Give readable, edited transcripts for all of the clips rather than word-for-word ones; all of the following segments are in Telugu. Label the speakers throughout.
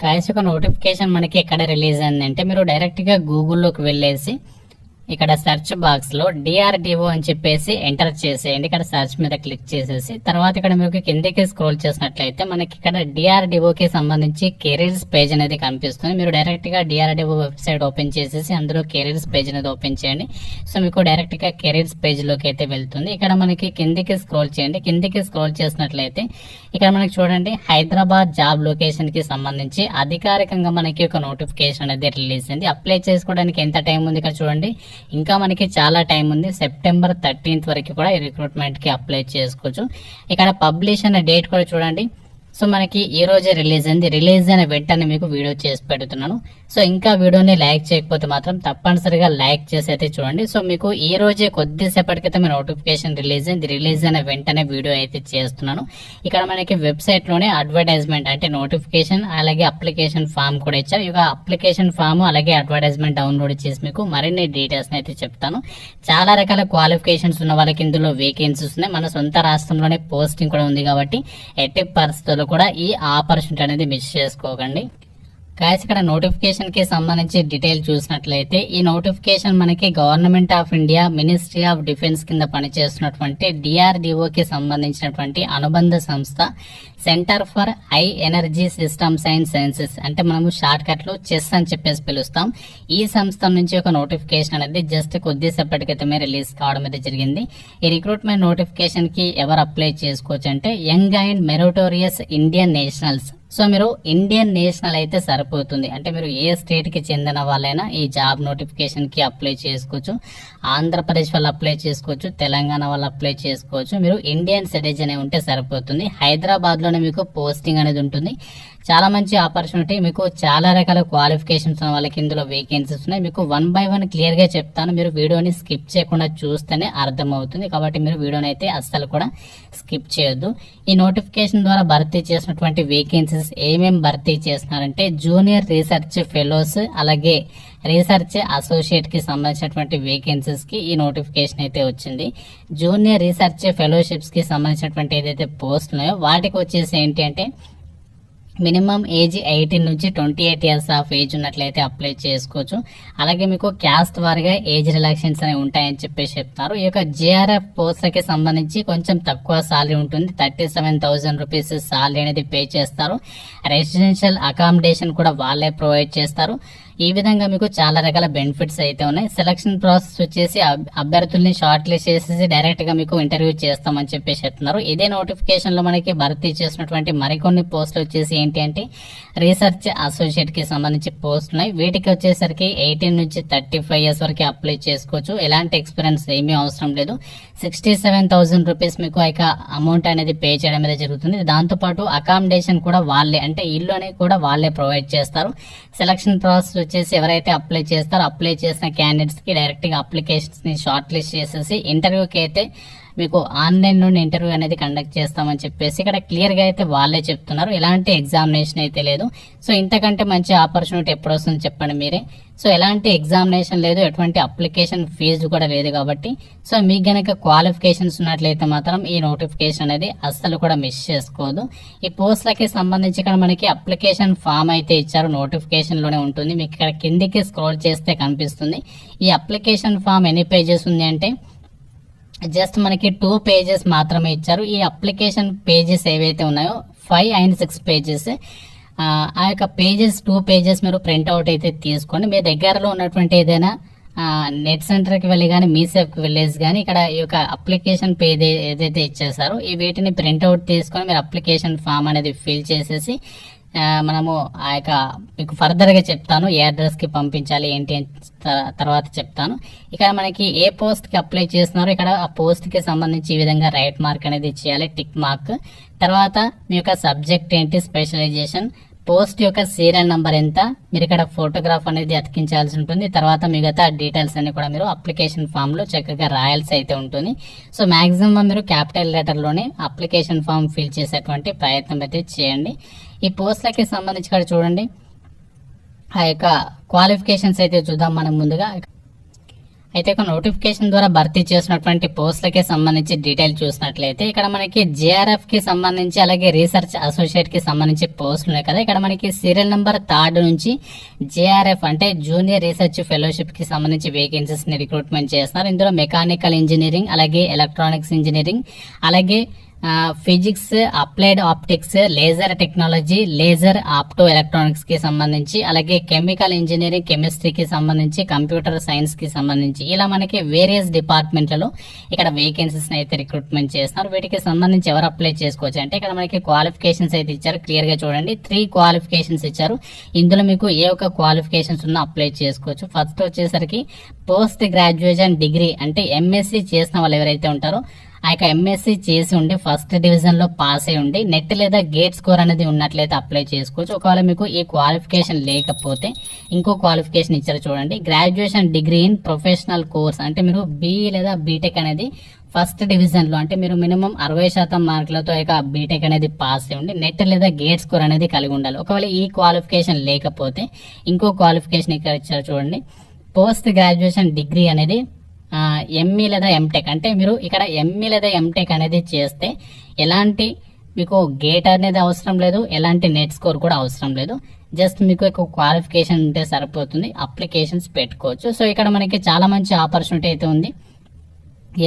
Speaker 1: గాయ్స్ ఒక నోటిఫికేషన్ మనకి ఎక్కడ రిలీజ్ అయిందంటే మీరు డైరెక్ట్ గా గూగుల్లోకి వెళ్ళేసి ఇక్కడ సెర్చ్ బాక్స్ లో డిఆర్డిఓ అని చెప్పేసి ఎంటర్ చేసేయండి. ఇక్కడ సెర్చ్ మీద క్లిక్ చేసేసి తర్వాత ఇక్కడ మీకు కిందకి స్క్రోల్ చేసినట్లయితే మనకి ఇక్కడ డిఆర్డిఓ కి సంబంధించి కెరీర్స్ పేజ్ అనేది కనిపిస్తుంది. మీరు డైరెక్ట్ గా డిఆర్డిఓ వెబ్సైట్ ఓపెన్ చేసేసి అందులో కెరీర్స్ పేజ్ అనేది ఓపెన్ చేయండి. సో మీకు డైరెక్ట్ గా కెరీర్స్ పేజ్ లోకి అయితే వెళ్తుంది. ఇక్కడ మనకి కిందికి స్క్రోల్ చేయండి. కిందికి స్క్రోల్ చేసినట్లయితే ఇక్కడ మనకి చూడండి హైదరాబాద్ జాబ్ లొకేషన్ కి సంబంధించి అధికారికంగా మనకి ఒక నోటిఫికేషన్ అనేది రిలీజ్ అయింది. అప్లై చేసుకోవడానికి ఎంత టైం ఉంది ఇక్కడ చూడండి. ఇంకా మనకి చాలా టైం ఉంది. సెప్టెంబర్ 13th వరకు కూడా ఈ రిక్రూట్మెంట్ కి అప్లై చేసుకోవచ్చు. ఇక్కడ పబ్లిష్ అనే డేట్ కూడా చూడండి. సో మనకి ఈ రోజే రిలీజ్ అయింది. రిలీజ్ అయిన వెంటనే మీకు వీడియో చేసి పెడుతున్నాను. సో ఇంకా వీడియోని లైక్ చేయకపోతే మాత్రం తప్పనిసరిగా లైక్ చేసి అయితే చూడండి. సో మీకు ఈ రోజే కొద్దిసేపటి క్రితం నోటిఫికేషన్ రిలీజ్ అయింది. రిలీజ్ అయిన వెంటనే వీడియో అయితే చేస్తున్నాను. ఇక్కడ మనకి వెబ్సైట్ లోనే అడ్వర్టైజ్మెంట్ అంటే నోటిఫికేషన్ అలాగే అప్లికేషన్ ఫామ్ కూడా ఇచ్చారు. ఇక అప్లికేషన్ ఫామ్ అలాగే అడ్వర్టైజ్మెంట్ డౌన్లోడ్ చేసి మీకు మరిన్ని డీటెయిల్స్ అయితే చెప్తాను. చాలా రకాల క్వాలిఫికేషన్స్ ఉన్న వాళ్ళకి ఇందులో వేకెన్సీస్ ఉన్నాయి. మన సొంత రాష్ట్రంలోనే పోస్టింగ్ కూడా ఉంది కాబట్టి ఎట్టి పరిస్థితుల్లో కూడా ఈ ఆపర్చునిటీ అనేది మిస్ చేసుకోకండి. గాయ్స్ ఇక్కడ నోటిఫికేషన్ కి సంబంధించి డీటెయిల్ చూసినట్లయితే ఈ నోటిఫికేషన్ మనకి government of India ministry of defence కింద పనిచేస్తున్నటువంటి డిఆర్డిఓ కి సంబంధించినటువంటి అనుబంధ సంస్థ centre for high energy systems and sciences అంటే మనము షార్ట్ కట్ లో చెస్ అని చెప్పేసి పిలుస్తాం. ఈ సంస్థ నుంచి ఒక నోటిఫికేషన్ అనేది జస్ట్ కొద్దిసేపటి క్రితమే రిలీజ్ కావడం అయితే జరిగింది. ఈ రిక్రూట్మెంట్ నోటిఫికేషన్ కి ఎవరు అప్లై చేసుకోవచ్చు అంటే young and meritorious Indian nationals. So మీరు ఇండియన్ నేషనల్ అయితే సరిపోతుంది. అంటే మీరు ఏ స్టేట్ కి చెందిన వాళ్ళైనా ఈ జాబ్ నోటిఫికేషన్ కి అప్లై చేసుకోవచ్చు. ఆంధ్రప్రదేశ్ వాళ్ళు అప్లై చేసుకోవచ్చు, తెలంగాణ వాళ్ళు అప్లై చేసుకోవచ్చు. మీరు ఇండియన్ సిటిజన్ ఉంటే సరిపోతుంది. హైదరాబాద్ లోనే మీకు పోస్టింగ్ అనేది ఉంటుంది. చాలా మంచి ఆపర్చునిటీ. మీకు చాలా రకాల క్వాలిఫికేషన్స్ ఉన్న వాళ్ళకి ఇందులో వేకెన్సీస్ ఉన్నాయి. మీకు 1 by 1 క్లియర్ గా చెప్తాను. మీరు వీడియోని స్కిప్ చేయకుండా చూస్తేనే అర్థమవుతుంది. కాబట్టి మీరు వీడియోని అయితే అస్సలు కూడా స్కిప్ చేయొద్దు. ఈ నోటిఫికేషన్ ద్వారా భర్తీ చేసినటువంటి వేకెన్సీస్ ఏమేమి భర్తీ చేస్తున్నారంటే జూనియర్ రీసెర్చ్ ఫెలోస్ అలాగే రీసెర్చ్ అసోసియేట్ కి సంబంధించినటువంటి వేకెన్సీస్ కి ఈ నోటిఫికేషన్ అయితే వచ్చింది. జూనియర్ రీసెర్చ్ ఫెలోషిప్స్ కి సంబంధించినటువంటి ఏదైతే పోస్ట్ ఉన్నాయో వాటికి వచ్చేసి ఏంటి అంటే మినిమం ఏజ్ 18 నుంచి 28 ఇయర్స్ ఆఫ్ ఏజ్ ఉన్నట్లయితే అప్లై చేసుకోవచ్చు. అలాగే మీకు క్యాస్ట్ వారిగా ఏజ్ రిలాక్సేషన్స్ అనేవి ఉంటాయని చెప్పేసి చెప్తారు. ఈ యొక్క జేఆర్ఎఫ్ పోస్ట్లకి సంబంధించి కొంచెం తక్కువ సాలరీ ఉంటుంది. 37,000 రూపీస్ సాలరీ అనేది పే చేస్తారు. రెసిడెన్షియల్ అకామిడేషన్ కూడా వాళ్ళే ప్రొవైడ్ చేస్తారు. ఈ విధంగా మీకు చాలా రకాల బెనిఫిట్స్ అయితే ఉన్నాయి. సెలక్షన్ ప్రాసెస్ వచ్చేసి అభ్యర్థుల్ని షార్ట్ లిస్ట్ చేసేసి డైరెక్ట్ గా మీకు ఇంటర్వ్యూ చేస్తామని చెప్పేసి చెప్తున్నారు. ఇదే నోటిఫికేషన్ లో మనకి భర్తీ చేసినటువంటి మరికొన్ని పోస్టులు వచ్చేసి ఏంటి అంటే రీసెర్చ్ అసోసియేట్ కి సంబంధించి పోస్టులు ఉన్నాయి. వీటికి వచ్చేసరికి 18 నుంచి 35 ఇయర్స్ వరకు అప్లై చేసుకోవచ్చు. ఎలాంటి ఎక్స్పీరియన్స్ ఏమీ అవసరం లేదు. 67,000 రూపీస్ మీకు అమౌంట్ అనేది పే చేయడం అనేది జరుగుతుంది. దాంతో పాటు అకామిడేషన్ కూడా వాళ్ళే అంటే ఇల్లు అనేది కూడా వాళ్ళే ప్రొవైడ్ చేస్తారు. సెలక్షన్ ప్రాసెస్ వచ్చేసి ఎవరైతే అప్లై చేస్తారో అప్లై చేసిన క్యాండిడేట్స్ కి డైరెక్ట్ గా అప్లికేషన్స్ ని షార్ట్ లిస్ట్ చేసేసి ఇంటర్వ్యూకి అయితే మీకు ఆన్లైన్ నుండి ఇంటర్వ్యూ అనేది కండక్ట్ చేస్తామని చెప్పేసి ఇక్కడ క్లియర్ గా అయితే వాళ్ళే చెప్తున్నారు. ఎలాంటి ఎగ్జామినేషన్ అయితే లేదు. సో ఇంతకంటే మంచి ఆపర్చునిటీ ఎప్పుడు వస్తుంది చెప్పండి మీరే. సో ఎలాంటి ఎగ్జామినేషన్ లేదు, ఎటువంటి అప్లికేషన్ ఫీజు కూడా లేదు కాబట్టి సో మీకు గనక క్వాలిఫికేషన్స్ ఉన్నట్లయితే మాత్రం ఈ నోటిఫికేషన్ అనేది అస్సలు కూడా మిస్ చేసుకోదు. ఈ పోస్టులకి సంబంధించి ఇక్కడ మనకి అప్లికేషన్ ఫామ్ అయితే ఇచ్చారు. నోటిఫికేషన్ లోనే ఉంటుంది. మీకు ఇక్కడ కిందికి స్క్రోల్ చేస్తే కనిపిస్తుంది. ఈ అప్లికేషన్ ఫామ్ ఎన్ని పేజెస్ ఉంది అంటే జస్ట్ మనకి 2 పేజెస్ మాత్రమే ఇచ్చారు. ఈ అప్లికేషన్ పేజెస్ ఏవైతే ఉన్నాయో 5 and 6 పేజెస్. ఆ యొక్క పేజెస్ 2 పేజెస్ మీరు ప్రింట్అవుట్ అయితే తీసుకోండి. మీ దగ్గరలో ఉన్నటువంటి ఏదైనా నెట్ సెంటర్ కి వెళ్ళి కానీ మీ సేఫ్ కి వెళ్ళేసి కానీ ఇక్కడ ఈ యొక్క అప్లికేషన్ పేజ్ ఏదైతే ఇచ్చేసారో ఈ వీటిని ప్రింట్అవుట్ తీసుకొని మీరు అప్లికేషన్ ఫామ్ అనేది ఫిల్ చేసేసి మనము ఆ యొక్క మీకు ఫర్దర్ గా చెప్తాను ఏ అడ్రస్ కి పంపించాలి ఏంటి తర్వాత చెప్తాను. ఇక్కడ మనకి ఏ పోస్ట్ కి అప్లై చేస్తున్నారో ఇక్కడ ఆ పోస్ట్ కి సంబంధించి ఈ విధంగా రైట్ మార్క్ అనేది చేయాలి, టిక్ మార్క్. తర్వాత మీ యొక్క సబ్జెక్ట్ ఏంటి, స్పెషలైజేషన్, పోస్ట్ యొక్క సీరియల్ నంబర్ ఎంత, మీరు ఇక్కడ ఫోటోగ్రాఫ్ అనేది అతికించాల్సి ఉంటుంది. తర్వాత మిగతా డీటెయిల్స్ అన్ని కూడా మీరు అప్లికేషన్ ఫామ్ లో చక్కగా రాయాల్సి అయితే ఉంటుంది. సో మాక్సిమం మీరు క్యాపిటల్ లెటర్ లోనే అప్లికేషన్ ఫామ్ ఫిల్ చేసేటువంటి ప్రయత్నం అయితే చేయండి. ఈ పోస్టులకి సంబంధించి ఇక్కడ చూడండి ఆ యొక్క క్వాలిఫికేషన్స్ అయితే చూద్దాం మనం ముందుగా. అయితే ఒక నోటిఫికేషన్ ద్వారా భర్తీ చేసినటువంటి పోస్టులకి సంబంధించి డీటెయిల్ చూసినట్లయితే ఇక్కడ మనకి జేఆర్ఎఫ్ కి సంబంధించి అలాగే రీసెర్చ్ అసోసియేట్ కి సంబంధించి పోస్టులు ఉన్నాయి కదా. ఇక్కడ మనకి సీరియల్ నెంబర్ 3 నుంచి జేఆర్ఎఫ్ అంటే జూనియర్ రీసెర్చ్ ఫెలోషిప్ కి సంబంధించి వేకెన్సీస్ ని రిక్రూట్మెంట్ చేస్తున్నారు. ఇందులో మెకానికల్ ఇంజనీరింగ్ అలాగే ఎలక్ట్రానిక్స్ ఇంజనీరింగ్ అలాగే physics, applied optics, laser technology, laser opto electronics కి సంబంధించి అలాగే కెమికల్ ఇంజనీరింగ్, కెమిస్ట్రీకి సంబంధించి, కంప్యూటర్ సైన్స్ కి సంబంధించి ఇలా మనకి వేరియస్ డిపార్ట్మెంట్లలో ఇక్కడ వేకెన్సీస్ అయితే రిక్రూట్మెంట్ చేస్తున్నారు. వీటికి సంబంధించి ఎవరు అప్లై చేసుకోవచ్చు అంటే ఇక్కడ మనకి క్వాలిఫికేషన్స్ అయితే ఇచ్చారు. క్లియర్ గా చూడండి, 3 క్వాలిఫికేషన్స్ ఇచ్చారు. ఇందులో మీకు ఏ ఒక్క క్వాలిఫికేషన్స్ ఉన్నా అప్లై చేసుకోవచ్చు. ఫస్ట్ వచ్చేసరికి పోస్ట్ గ్రాడ్యుయేషన్ డిగ్రీ అంటే ఎంఎస్సి చేసిన వాళ్ళు ఎవరైతే ఉంటారో ఆ యొక్క ఎంఎస్సి చేసి ఉండి ఫస్ట్ డివిజన్ లో పాస్ అయి ఉండి నెట్ లేదా గేట్ స్కోర్ అనేది ఉన్నట్లయితే అప్లై చేసుకోవచ్చు. ఒకవేళ మీకు ఈ క్వాలిఫికేషన్ లేకపోతే ఇంకో క్వాలిఫికేషన్ ఇచ్చారు చూడండి, graduation degree in professional course అంటే మీరు బీఈ లేదా బీటెక్ అనేది ఫస్ట్ డివిజన్ లో అంటే మీరు మినిమం 60% మార్కులతో ఇక బీటెక్ అనేది పాస్ అయి ఉండి నెట్ లేదా గేట్ స్కోర్ అనేది కలిగి ఉండాలి. ఒకవేళ ఈ క్వాలిఫికేషన్ లేకపోతే ఇంకో క్వాలిఫికేషన్ ఇక్కడ ఇచ్చారు చూడండి, పోస్ట్ గ్రాడ్యుయేషన్ డిగ్రీ అనేది ఎంఈ లేదా ఎంటెక్ అంటే మీరు ఇక్కడ ఎంఈ లేదా ఎంటెక్ అనేది చేస్తే ఎలాంటి మీకు గేట్ అనేది అవసరం లేదు, ఎలాంటి నెట్ స్కోర్ కూడా అవసరం లేదు. జస్ట్ మీకు ఒక క్వాలిఫికేషన్ ఉంటే సరిపోతుంది, అప్లికేషన్స్ పెట్టుకోవచ్చు. సో ఇక్కడ మనకి చాలా మంచి ఆపర్చునిటీ అయితే ఉంది.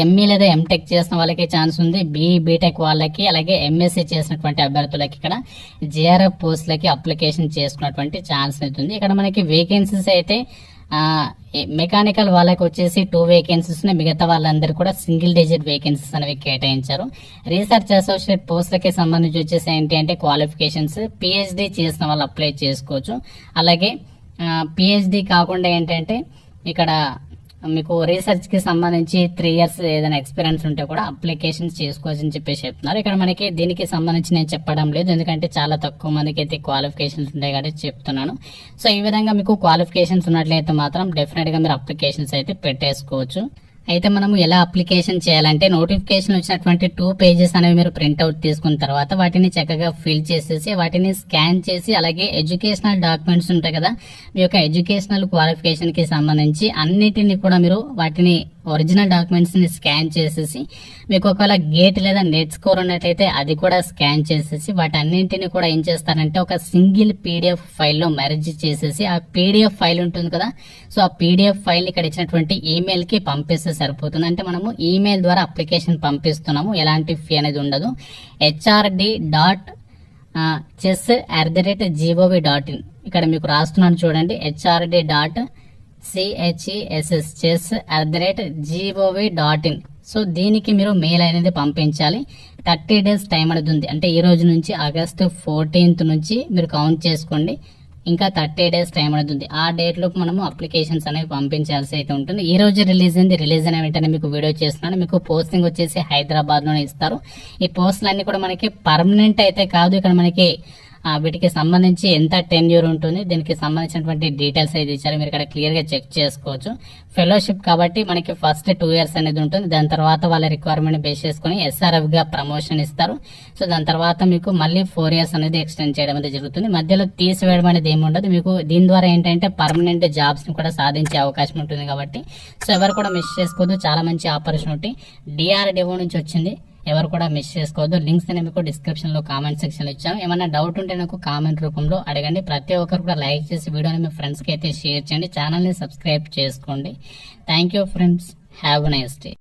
Speaker 1: ఎంఈ లేదా ఎంటెక్ చేసిన వాళ్ళకి ఛాన్స్ ఉంది, బీఈ బీటెక్ వాళ్ళకి అలాగే ఎంఎస్సీ చేసినటువంటి అభ్యర్థులకి ఇక్కడ జేఆర్ఎఫ్ పోస్టులకి అప్లికేషన్ చేసుకున్నటువంటి ఛాన్స్ అవుతుంది. ఇక్కడ మనకి వేకెన్సీస్ అయితే మెకానికల్ వాళ్ళకి వచ్చేసి 2 వేకెన్సీస్ ఉన్నాయి. మిగతా వాళ్ళందరూ కూడా సింగిల్ డిజిట్ వేకెన్సీస్ అనేవి కేటాయించారు. రీసెర్చ్ అసోసియేట్ పోస్టులకి సంబంధించి వచ్చేసి ఏంటి అంటే క్వాలిఫికేషన్స్ పిహెచ్డి చేసిన వాళ్ళు అప్లై చేసుకోవచ్చు. అలాగే పిహెచ్డి కాకుండా ఏంటంటే ఇక్కడ మీకు రీసెర్చ్ కి సంబంధించి 3 years ఏదైనా ఎక్స్పీరియన్స్ ఉంటే కూడా అప్లికేషన్స్ చేసుకోవచ్చు అని చెప్పేసి చెప్తున్నారు. ఇక్కడ మనకి దీనికి సంబంధించి నేను చెప్పడం లేదు, ఎందుకంటే చాలా తక్కువ మందికి అయితే క్వాలిఫికేషన్స్ ఉంటాయి కాబట్టి చెప్తున్నాను. సో ఈ విధంగా మీకు క్వాలిఫికేషన్స్ ఉన్నట్లయితే మాత్రం డెఫినెట్ గా మీరు అప్లికేషన్స్ అయితే పెట్టేసుకోవచ్చు. అయితే మనము ఎలా అప్లికేషన్ చేయాలంటే నోటిఫికేషన్ వచ్చినటువంటి 2 pages అనేవి మీరు ప్రింట్అవుట్ తీసుకున్న తర్వాత వాటిని చక్కగా ఫిల్ చేసేసి వాటిని స్కాన్ చేసి అలాగే ఎడ్యుకేషనల్ డాక్యుమెంట్స్ ఉంటాయి కదా, మీ యొక్క ఎడ్యుకేషనల్ క్వాలిఫికేషన్ కి సంబంధించి అన్నిటిని కూడా మీరు వాటిని ఒరిజినల్ డాక్యుమెంట్స్ ని స్కాన్ చేసేసి మీకు ఒకవేళ గేట్ లేదా నెట్ స్కోర్ ఉన్నట్లయితే అది కూడా స్కాన్ చేసేసి వాటన్నింటిని కూడా ఏం చేస్తారంటే ఒక సింగిల్ పీడిఎఫ్ ఫైల్లో మెర్జ్ చేసేసి ఆ పీడిఎఫ్ ఫైల్ ఉంటుంది కదా, సో ఆ పీడిఎఫ్ ఫైల్ ఇక్కడ ఇచ్చినటువంటి ఈమెయిల్ కి పంపిస్తే సరిపోతుంది. అంటే మనము ఈమెయిల్ ద్వారా అప్లికేషన్ పంపిస్తున్నాము, ఎలాంటి ఫీ అనేది ఉండదు. hrd.chess@gov.in ఇక్కడ మీకు రాస్తున్నాను చూడండి, hrd.chess@gov.in. సో దీనికి మీరు మెయిల్ అనేది పంపించాలి. 30 days టైం అనేది ఉంది. అంటే ఈ రోజు నుంచి ఆగస్టు 14th నుంచి మీరు కౌంట్ చేసుకోండి, ఇంకా 30 days టైం అనేది ఉంది. ఆ డేట్ లోపు మనము అప్లికేషన్స్ అనేవి పంపించాల్సి అయితే ఉంటుంది. ఈ రోజు రిలీజ్ అయిన వెంటనే మీకు వీడియో చేస్తున్నాను. మీకు పోస్టింగ్ వచ్చేసి హైదరాబాద్ లోనే ఇస్తారు. ఈ పోస్టులు అన్ని కూడా మనకి పర్మనెంట్ అయితే కాదు, ఇక్కడ మనకి వీటికి సంబంధించి ఎంత టెన్యూర్ ఉంటుంది, దీనికి సంబంధించినటువంటి డీటెయిల్స్ అయితే ఇచ్చారు, మీరు ఇక్కడ క్లియర్ గా చెక్ చేసుకోవచ్చు. ఫెలోషిప్ కాబట్టి మనకి ఫస్ట్ 2 years అనేది ఉంటుంది. దాని తర్వాత వాళ్ళ రిక్వైర్మెంట్ బేస్ చేసుకుని SRF గా ప్రమోషన్ ఇస్తారు. సో దాని తర్వాత మీకు మళ్ళీ 4 years అనేది ఎక్స్టెండ్ చేయడం అనేది జరుగుతుంది. మధ్యలో తీసివేయడం అనేది ఏమి ఉండదు. మీకు దీని ద్వారా ఏంటంటే పర్మనెంట్ జాబ్స్ ని కూడా సాధించే అవకాశం ఉంటుంది కాబట్టి సో ఎవరు కూడా మిస్ చేసుకోవద్దు. చాలా మంచి ఆపర్చునిటీ DRDO నుంచి వచ్చింది, ఎవరు కూడా మిస్ చేసుకోవద్దు. లింక్స్ నేను మీకు డిస్క్రిప్షన్ లో కామెంట్ సెక్షన్ లో ఇచ్చాను. ఏమైనా డౌట్ ఉంటే నాకు కామెంట్ రూపంలో అడగండి. ప్రతి ఒక్కరు కూడా లైక్ చేసి వీడియోని మీ ఫ్రెండ్స్ కి అయితే షేర్ చేయండి, ఛానల్ ని సబ్స్క్రైబ్ చేసుకోండి. Thank you friends, have a nice day.